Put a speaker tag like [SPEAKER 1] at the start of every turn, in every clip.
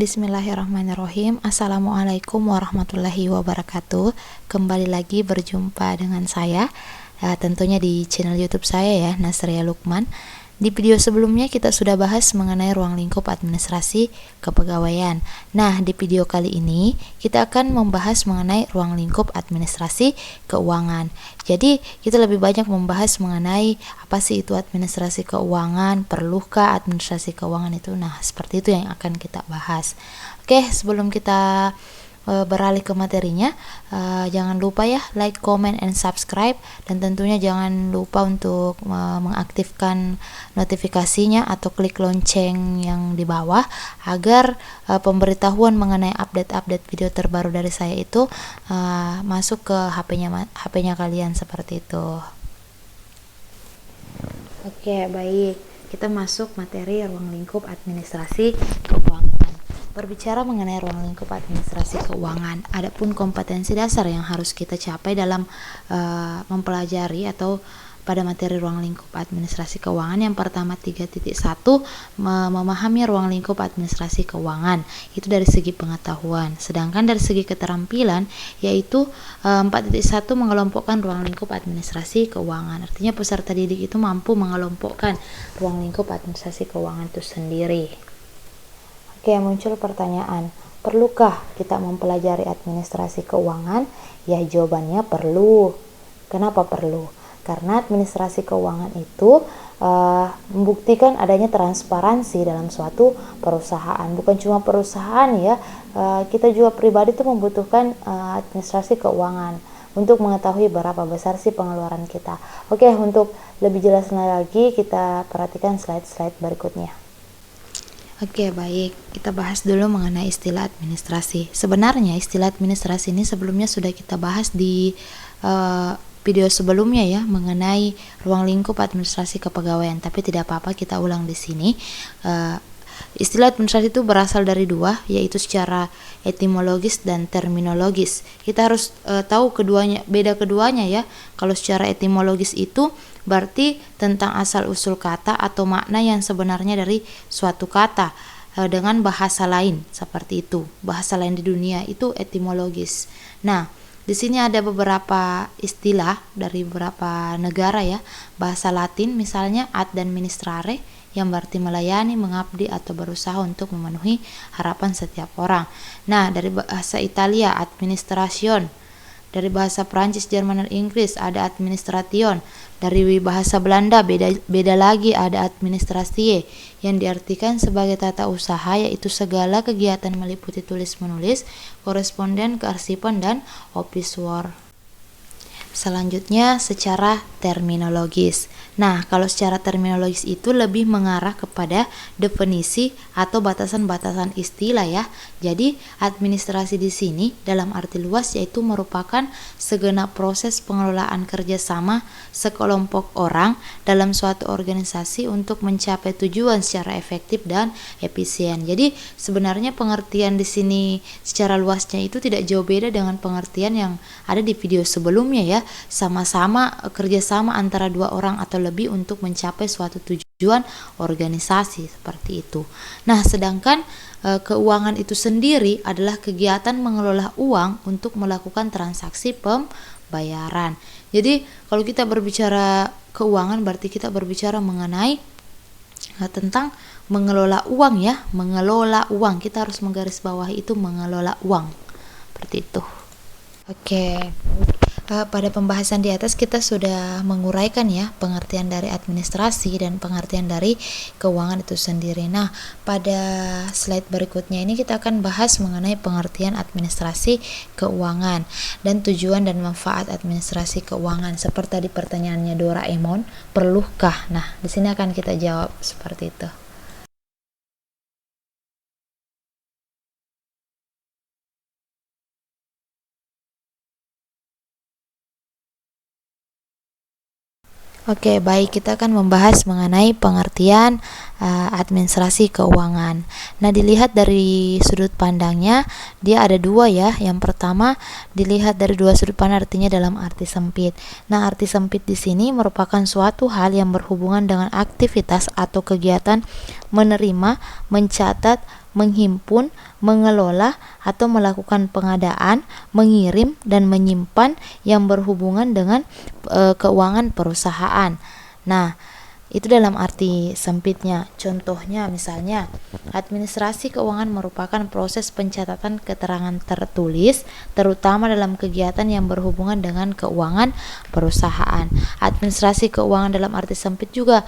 [SPEAKER 1] Bismillahirrahmanirrahim. Assalamualaikum warahmatullahi wabarakatuh. Kembali lagi berjumpa dengan saya, tentunya di channel YouTube saya ya, Nasria Lukman. Di video sebelumnya kita sudah bahas mengenai ruang lingkup administrasi kepegawaian. Nah, di video kali ini kita akan membahas mengenai ruang lingkup administrasi keuangan. Jadi, kita lebih banyak membahas mengenai apa sih itu administrasi keuangan, perlukah administrasi keuangan itu. Nah, seperti itu yang akan kita bahas. Oke, sebelum kita beralih ke materinya, jangan lupa ya like, comment, and subscribe, dan tentunya jangan lupa untuk mengaktifkan notifikasinya atau klik lonceng yang di bawah agar pemberitahuan mengenai update-update video terbaru dari saya itu masuk ke HP-nya kalian seperti itu. Oke, baik. Kita masuk materi ruang lingkup administrasi keuangan. Berbicara mengenai ruang lingkup administrasi keuangan, adapun kompetensi dasar yang harus kita capai dalam mempelajari atau pada materi ruang lingkup administrasi keuangan. Yang pertama 3.1, memahami ruang lingkup administrasi keuangan, itu dari segi pengetahuan. Sedangkan dari segi keterampilan, yaitu 4.1, mengelompokkan ruang lingkup administrasi keuangan. Artinya peserta didik itu mampu mengelompokkan ruang lingkup administrasi keuangan itu sendiri. Oke, muncul pertanyaan, perlukah kita mempelajari administrasi keuangan? Ya, jawabannya perlu. Kenapa perlu? Karena administrasi keuangan itu membuktikan adanya transparansi dalam suatu perusahaan. Bukan cuma perusahaan ya, kita juga pribadi itu membutuhkan administrasi keuangan untuk mengetahui berapa besar sih pengeluaran kita. Oke, untuk lebih jelas lagi kita perhatikan slide-slide berikutnya. Oke, baik. Kita bahas dulu mengenai istilah administrasi. Sebenarnya istilah administrasi ini sebelumnya sudah kita bahas di video sebelumnya ya, mengenai ruang lingkup administrasi kepegawaian, tapi tidak apa-apa kita ulang di sini. Istilah administrasi itu berasal dari dua, yaitu secara etimologis dan terminologis. Kita harus tahu beda keduanya ya. Kalau secara etimologis itu berarti tentang asal-usul kata atau makna yang sebenarnya dari suatu kata dengan bahasa lain, seperti itu. Bahasa lain di dunia itu etimologis. Nah, di sini ada beberapa istilah dari beberapa negara ya. Bahasa Latin misalnya ad administrare, yang berarti melayani, mengabdi, atau berusaha untuk memenuhi harapan setiap orang. Nah, dari bahasa Italia administration, dari bahasa Prancis, Jerman, dan Inggris ada administration. Dari bahasa Belanda beda lagi, ada administratie, yang diartikan sebagai tata usaha, yaitu segala kegiatan meliputi tulis menulis, koresponden, kearsipan, dan office work. Selanjutnya secara terminologis. Nah, kalau secara terminologis itu lebih mengarah kepada definisi atau batasan-batasan istilah ya. Jadi, administrasi di sini dalam arti luas yaitu merupakan segenap proses pengelolaan kerjasama sekelompok orang dalam suatu organisasi untuk mencapai tujuan secara efektif dan efisien. Jadi, sebenarnya pengertian di sini secara luasnya itu tidak jauh beda dengan pengertian yang ada di video sebelumnya ya. Sama-sama kerjasama antara dua orang atau lebih untuk mencapai suatu tujuan organisasi, seperti itu. Nah, sedangkan keuangan itu sendiri adalah kegiatan mengelola uang untuk melakukan transaksi pembayaran. Jadi kalau kita berbicara keuangan berarti kita berbicara mengenai tentang mengelola uang ya, mengelola uang. Kita harus menggarisbawahi itu, mengelola uang, seperti itu. Oke. Pada pembahasan di atas kita sudah menguraikan ya pengertian dari administrasi dan pengertian dari keuangan itu sendiri. Nah, pada slide berikutnya ini kita akan bahas mengenai pengertian administrasi keuangan dan tujuan dan manfaat administrasi keuangan. Seperti di pertanyaannya Doraemon, perlukah? Nah, di sini akan kita jawab seperti itu. Oke, baik, kita akan membahas mengenai pengertian administrasi keuangan. Nah, dilihat dari sudut pandangnya, dia ada dua ya. Yang pertama, dilihat dari dua sudut pandang, artinya dalam arti sempit. Nah, arti sempit di sini merupakan suatu hal yang berhubungan dengan aktivitas atau kegiatan menerima, mencatat, menghimpun, mengelola, atau melakukan pengadaan, mengirim, dan menyimpan yang berhubungan dengan keuangan perusahaan. Nah, itu dalam arti sempitnya. Contohnya misalnya, administrasi keuangan merupakan proses pencatatan keterangan tertulis, terutama dalam kegiatan yang berhubungan dengan keuangan perusahaan. Administrasi keuangan dalam arti sempit juga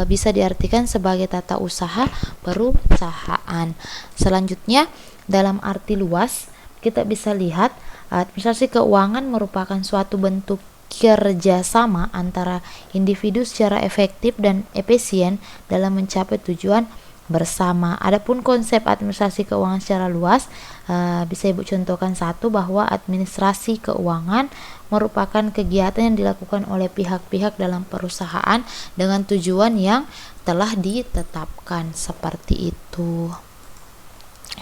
[SPEAKER 1] bisa diartikan sebagai tata usaha perusahaan. Selanjutnya, dalam arti luas, kita bisa lihat administrasi keuangan merupakan suatu bentuk kerjasama antara individu secara efektif dan efisien dalam mencapai tujuan bersama. Adapun konsep administrasi keuangan secara luas, bisa Ibu contohkan satu, bahwa administrasi keuangan merupakan kegiatan yang dilakukan oleh pihak-pihak dalam perusahaan dengan tujuan yang telah ditetapkan, seperti itu.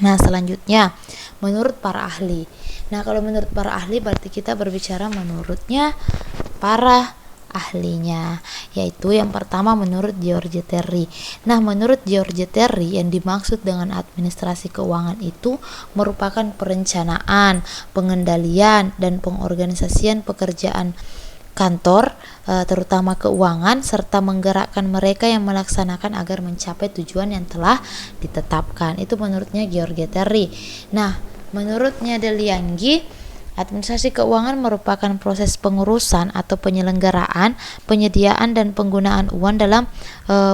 [SPEAKER 1] Nah, selanjutnya menurut para ahli. Nah, kalau menurut para ahli berarti kita berbicara menurutnya para ahlinya, yaitu yang pertama menurut George Terry. Nah, menurut George Terry, yang dimaksud dengan administrasi keuangan itu merupakan perencanaan, pengendalian, dan pengorganisasian pekerjaan kantor, terutama keuangan, serta menggerakkan mereka yang melaksanakan agar mencapai tujuan yang telah ditetapkan. Itu menurutnya George Terry. Nah, menurutnya Delianggi, administrasi keuangan merupakan proses pengurusan atau penyelenggaraan, penyediaan, dan penggunaan uang dalam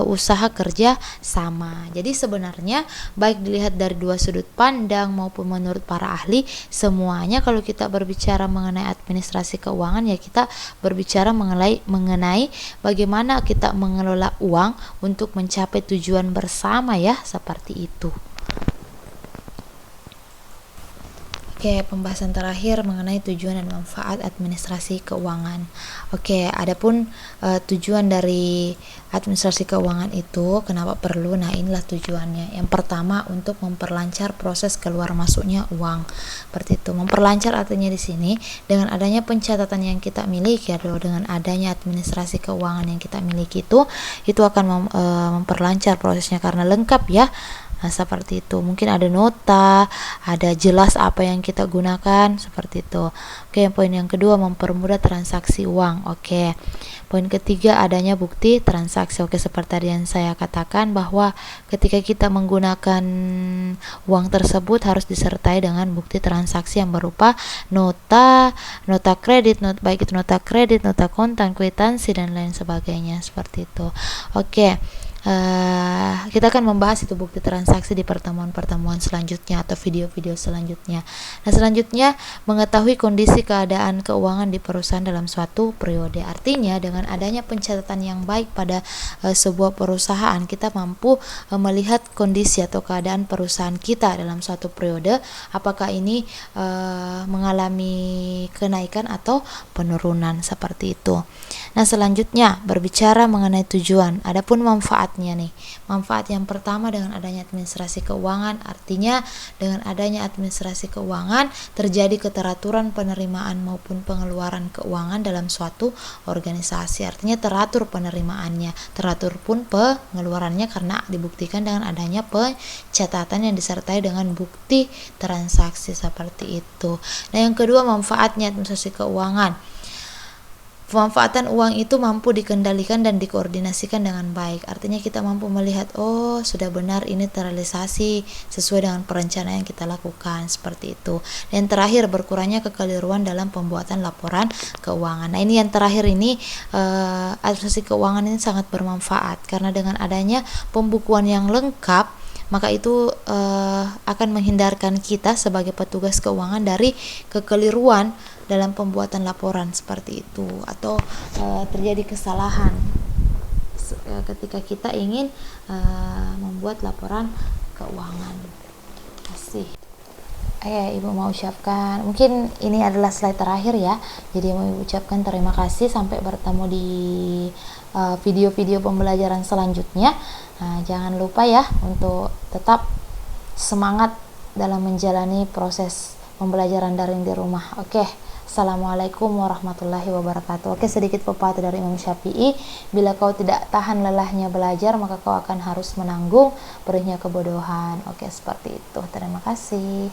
[SPEAKER 1] usaha kerja sama. Jadi sebenarnya baik dilihat dari dua sudut pandang maupun menurut para ahli, semuanya kalau kita berbicara mengenai administrasi keuangan, ya kita berbicara mengenai bagaimana kita mengelola uang untuk mencapai tujuan bersama, ya, seperti itu. Oke, pembahasan terakhir mengenai tujuan dan manfaat administrasi keuangan. Oke, adapun tujuan dari administrasi keuangan itu kenapa perlu? Nah, inilah tujuannya. Yang pertama, untuk memperlancar proses keluar masuknya uang. Seperti itu. Memperlancar artinya di sini dengan adanya pencatatan yang kita miliki, atau dengan adanya administrasi keuangan yang kita miliki itu akan memperlancar prosesnya karena lengkap, ya. Nah, seperti itu. Mungkin ada nota, ada jelas apa yang kita gunakan, seperti itu. Oke, poin yang kedua, mempermudah transaksi uang. Oke. Poin ketiga, adanya bukti transaksi. Oke, seperti tadi yang saya katakan bahwa ketika kita menggunakan uang tersebut harus disertai dengan bukti transaksi yang berupa nota kredit, baik itu nota kredit, nota kontan, kwitansi, dan lain sebagainya, seperti itu. Oke. Kita akan membahas itu bukti transaksi di pertemuan-pertemuan selanjutnya atau video-video selanjutnya. Nah, selanjutnya mengetahui kondisi keadaan keuangan di perusahaan dalam suatu periode. Artinya dengan adanya pencatatan yang baik pada sebuah perusahaan, kita mampu melihat kondisi atau keadaan perusahaan kita dalam suatu periode, apakah ini mengalami kenaikan atau penurunan, seperti itu. Nah, selanjutnya berbicara mengenai tujuan. Adapun manfaatnya nih. Manfaat yang pertama, dengan adanya administrasi keuangan, artinya dengan adanya administrasi keuangan terjadi keteraturan penerimaan maupun pengeluaran keuangan dalam suatu organisasi. Artinya teratur penerimaannya, teratur pun pengeluarannya karena dibuktikan dengan adanya pencatatan yang disertai dengan bukti transaksi, seperti itu. Nah, yang kedua, manfaatnya administrasi keuangan. Pemanfaatan uang itu mampu dikendalikan dan dikoordinasikan dengan baik. Artinya kita mampu melihat, oh sudah benar ini terrealisasi sesuai dengan perencanaan yang kita lakukan, seperti itu. Dan terakhir, berkurangnya kekeliruan dalam pembuatan laporan keuangan. Nah, ini yang terakhir ini, administrasi keuangan ini sangat bermanfaat karena dengan adanya pembukuan yang lengkap, maka itu akan menghindarkan kita sebagai petugas keuangan dari kekeliruan dalam pembuatan laporan, seperti itu, atau terjadi kesalahan ketika kita ingin membuat laporan keuangan. Kasih. Ibu mau ucapkan, mungkin ini adalah slide terakhir, ya. Jadi mau Ibu ucapkan terima kasih, sampai bertemu di video-video pembelajaran selanjutnya. Nah, jangan lupa ya untuk tetap semangat dalam menjalani proses pembelajaran daring di rumah. Oke, Assalamualaikum warahmatullahi wabarakatuh. Oke, sedikit pepatah dari Imam Syafi'i, bila kau tidak tahan lelahnya belajar, maka kau akan harus menanggung perihnya kebodohan. Oke, seperti itu. Terima kasih.